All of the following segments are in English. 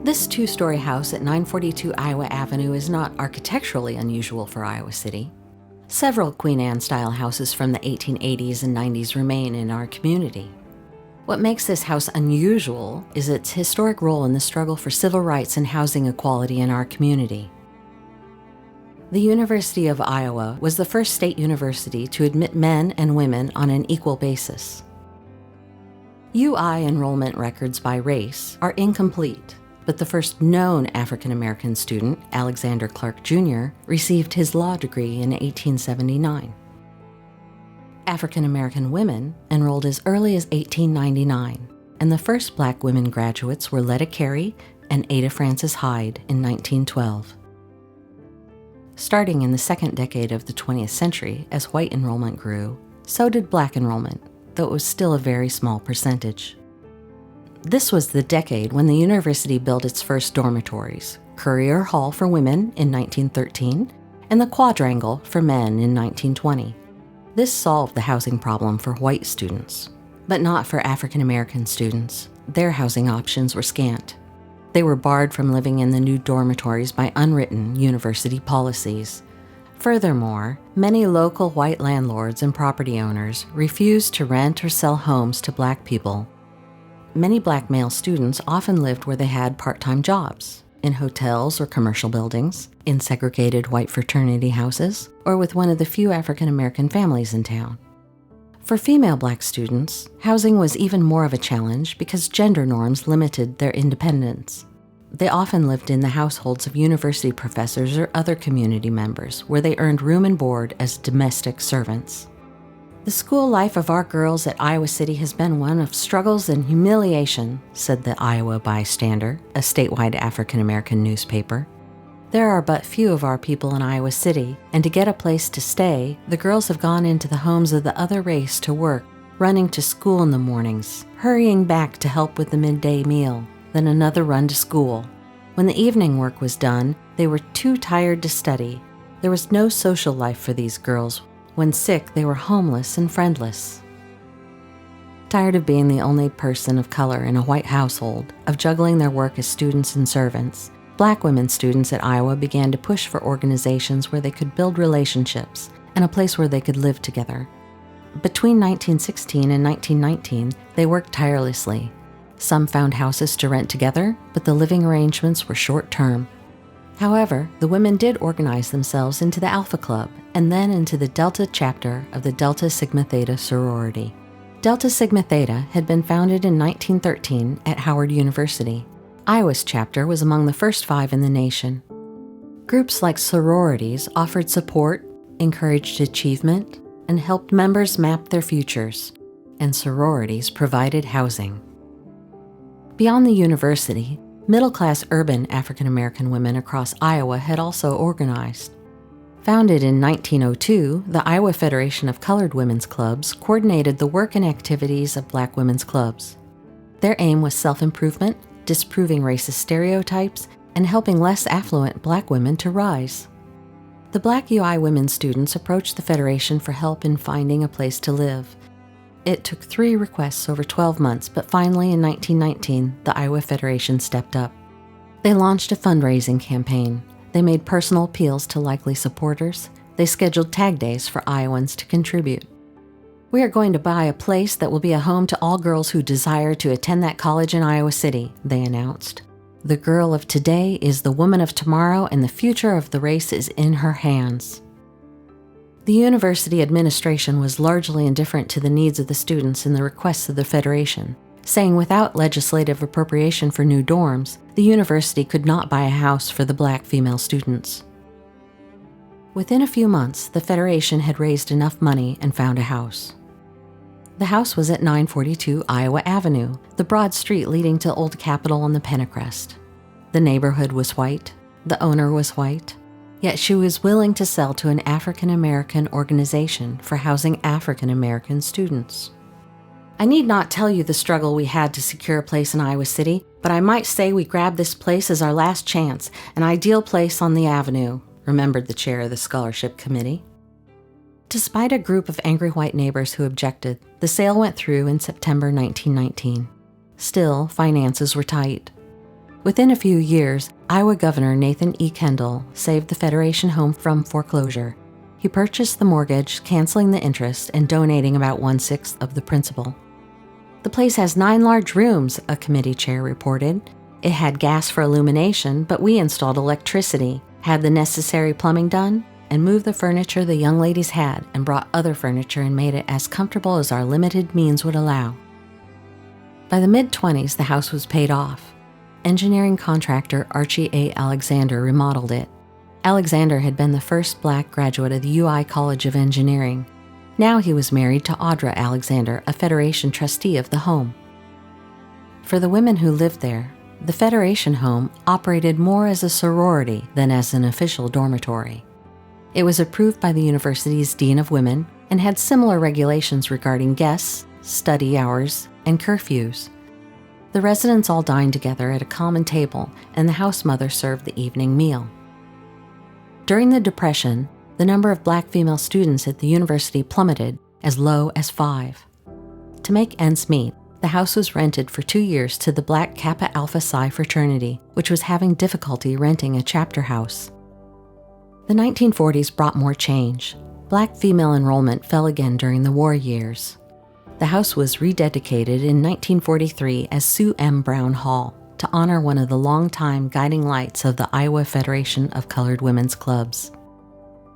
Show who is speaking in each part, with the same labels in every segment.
Speaker 1: This two-story house at 942 Iowa Avenue is not architecturally unusual for Iowa City. Several Queen Anne-style houses from the 1880s and 90s remain in our community. What makes this house unusual is its historic role in the struggle for civil rights and housing equality in our community. The University of Iowa was the first state university to admit men and women on an equal basis. UI enrollment records by race are incomplete, but the first known African American student, Alexander Clark Jr., received his law degree in 1879. African American women enrolled as early as 1899, and the first Black women graduates were Letta Carey and Ada Frances Hyde in 1912. Starting in the second decade of the 20th century, as white enrollment grew, so did Black enrollment, though it was still a very small percentage. This was the decade when the university built its first dormitories, Currier Hall for women in 1913 and the Quadrangle for men in 1920. This solved the housing problem for white students, but not for African American students. Their housing options were scant. They were barred from living in the new dormitories by unwritten university policies. Furthermore, many local white landlords and property owners refused to rent or sell homes to Black people. Many Black male students often lived where they had part-time jobs, in hotels or commercial buildings, in segregated white fraternity houses, or with one of the few African American families in town. For female Black students, housing was even more of a challenge because gender norms limited their independence. They often lived in the households of university professors or other community members, where they earned room and board as domestic servants. The school life of our girls at Iowa City has been one of struggles and humiliation, said the Iowa Bystander, a statewide African American newspaper. There are but few of our people in Iowa City, and to get a place to stay, the girls have gone into the homes of the other race to work, running to school in the mornings, hurrying back to help with the midday meal, then another run to school. When the evening work was done, they were too tired to study. There was no social life for these girls. When sick, they were homeless and friendless. Tired of being the only person of color in a white household, of juggling their work as students and servants, Black women students at Iowa began to push for organizations where they could build relationships and a place where they could live together. Between 1916 and 1919, they worked tirelessly. Some found houses to rent together, but the living arrangements were short-term. However, the women did organize themselves into the Alpha Club and then into the Delta chapter of the Delta Sigma Theta sorority. Delta Sigma Theta had been founded in 1913 at Howard University. Iowa's chapter was among the first 5 in the nation. Groups like sororities offered support, encouraged achievement, and helped members map their futures, and sororities provided housing. Beyond the university, middle-class urban African American women across Iowa had also organized. Founded in 1902, the Iowa Federation of Colored Women's Clubs coordinated the work and activities of Black women's clubs. Their aim was self-improvement, disproving racist stereotypes, and helping less affluent Black women to rise. The Black UI women students approached the Federation for help in finding a place to live. It took 3 requests over 12 months, but finally in 1919, the Iowa Federation stepped up. They launched a fundraising campaign. They made personal appeals to likely supporters. They scheduled tag days for Iowans to contribute. "We are going to buy a place that will be a home to all girls who desire to attend that college in Iowa City," they announced. "The girl of today is the woman of tomorrow, and the future of the race is in her hands." The university administration was largely indifferent to the needs of the students and the requests of the Federation, saying without legislative appropriation for new dorms, the university could not buy a house for the Black female students. Within a few months, the Federation had raised enough money and found a house. The house was at 942 Iowa Avenue, the broad street leading to Old Capitol and the Pennacrest. The neighborhood was white, the owner was white, yet she was willing to sell to an African American organization for housing African American students. "I need not tell you the struggle we had to secure a place in Iowa City, but I might say we grabbed this place as our last chance, an ideal place on the avenue," remembered the chair of the scholarship committee. Despite a group of angry white neighbors who objected, the sale went through in September 1919. Still, finances were tight. Within a few years, Iowa Governor Nathan E. Kendall saved the Federation Home from foreclosure. He purchased the mortgage, canceling the interest and donating about 1/6 of the principal. "The place has 9 large rooms," a committee chair reported. "It had gas for illumination, but we installed electricity, had the necessary plumbing done, and moved the furniture the young ladies had and brought other furniture and made it as comfortable as our limited means would allow." By the mid-20s, the house was paid off. Engineering contractor Archie A. Alexander remodeled it. Alexander had been the first Black graduate of the UI College of Engineering. Now he was married to Audra Alexander, a Federation trustee of the home. For the women who lived there, the Federation Home operated more as a sorority than as an official dormitory. It was approved by the university's Dean of Women and had similar regulations regarding guests, study hours, and curfews. The residents all dined together at a common table, and the house mother served the evening meal. During the Depression, the number of Black female students at the university plummeted as low as 5. To make ends meet, the house was rented for 2 years to the Black Kappa Alpha Psi fraternity, which was having difficulty renting a chapter house. The 1940s brought more change. Black female enrollment fell again during the war years. The house was rededicated in 1943 as Sue M. Brown Hall to honor one of the longtime guiding lights of the Iowa Federation of Colored Women's Clubs.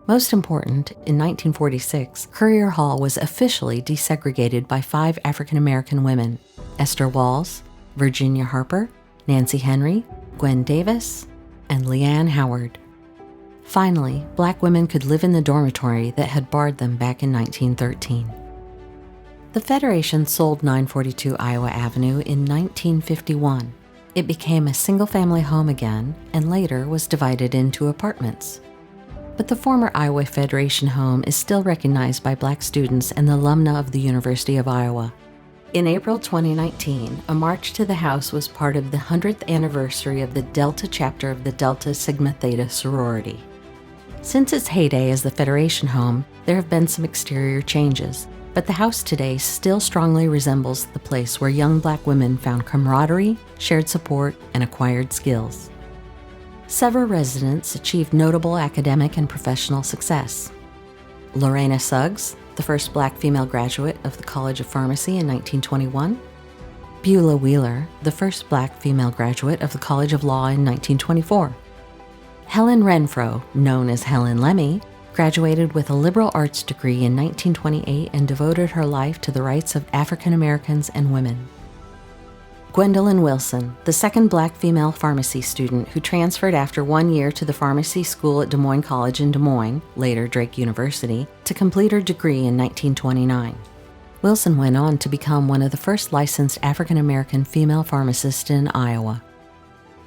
Speaker 1: Most important, in 1946, Currier Hall was officially desegregated by 5 African American women: Esther Walls, Virginia Harper, Nancy Henry, Gwen Davis, and Leanne Howard. Finally, Black women could live in the dormitory that had barred them back in 1913. The Federation sold 942 Iowa Avenue in 1951. It became a single-family home again and later was divided into apartments. But the former Iowa Federation Home is still recognized by Black students and the alumna of the University of Iowa. In April 2019, a march to the house was part of the 100th anniversary of the Delta chapter of the Delta Sigma Theta sorority. Since its heyday as the Federation Home, there have been some exterior changes, but the house today still strongly resembles the place where young Black women found camaraderie, shared support, and acquired skills. Several residents achieved notable academic and professional success. Lorena Suggs, the first Black female graduate of the College of Pharmacy in 1921. Beulah Wheeler, the first Black female graduate of the College of Law in 1924. Helen Renfro, known as Helen Lemmy, graduated with a liberal arts degree in 1928 and devoted her life to the rights of African Americans and women. Gwendolyn Wilson, the second Black female pharmacy student who transferred after 1 year to the pharmacy school at Des Moines College in Des Moines, later Drake University, to complete her degree in 1929. Wilson went on to become one of the first licensed African American female pharmacists in Iowa.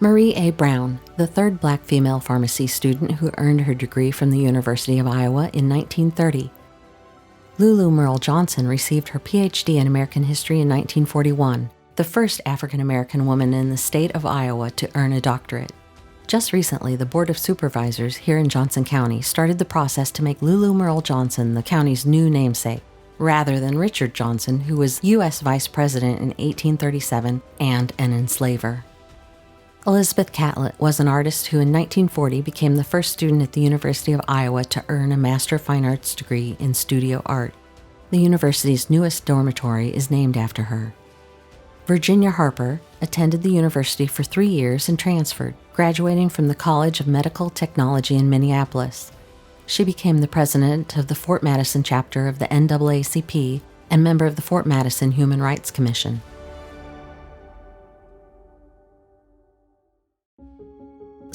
Speaker 1: Marie A. Brown, the third Black female pharmacy student who earned her degree from the University of Iowa in 1930. Lulu Merle Johnson received her PhD in American History in 1941, the first African American woman in the state of Iowa to earn a doctorate. Just recently, the Board of Supervisors here in Johnson County started the process to make Lulu Merle Johnson the county's new namesake, rather than Richard Johnson, who was U.S. Vice President in 1837 and an enslaver. Elizabeth Catlett was an artist who in 1940 became the first student at the University of Iowa to earn a Master of Fine Arts degree in studio art. The university's newest dormitory is named after her. Virginia Harper attended the university for 3 years and transferred, graduating from the College of Medical Technology in Minneapolis. She became the president of the Fort Madison chapter of the NAACP and member of the Fort Madison Human Rights Commission.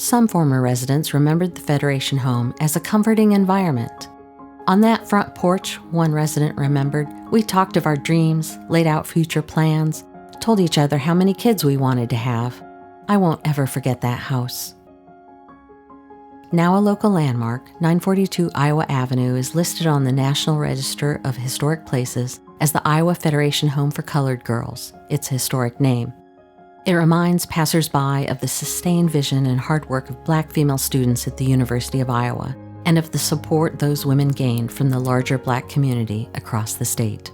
Speaker 1: Some former residents remembered the Federation Home as a comforting environment. On that front porch, one resident remembered, we talked of our dreams, laid out future plans, told each other how many kids we wanted to have. I won't ever forget that house. Now a local landmark, 942 Iowa Avenue is listed on the National Register of Historic Places as the Iowa Federation Home for Colored Girls, its historic name. It reminds passersby of the sustained vision and hard work of Black female students at the University of Iowa and of the support those women gained from the larger Black community across the state.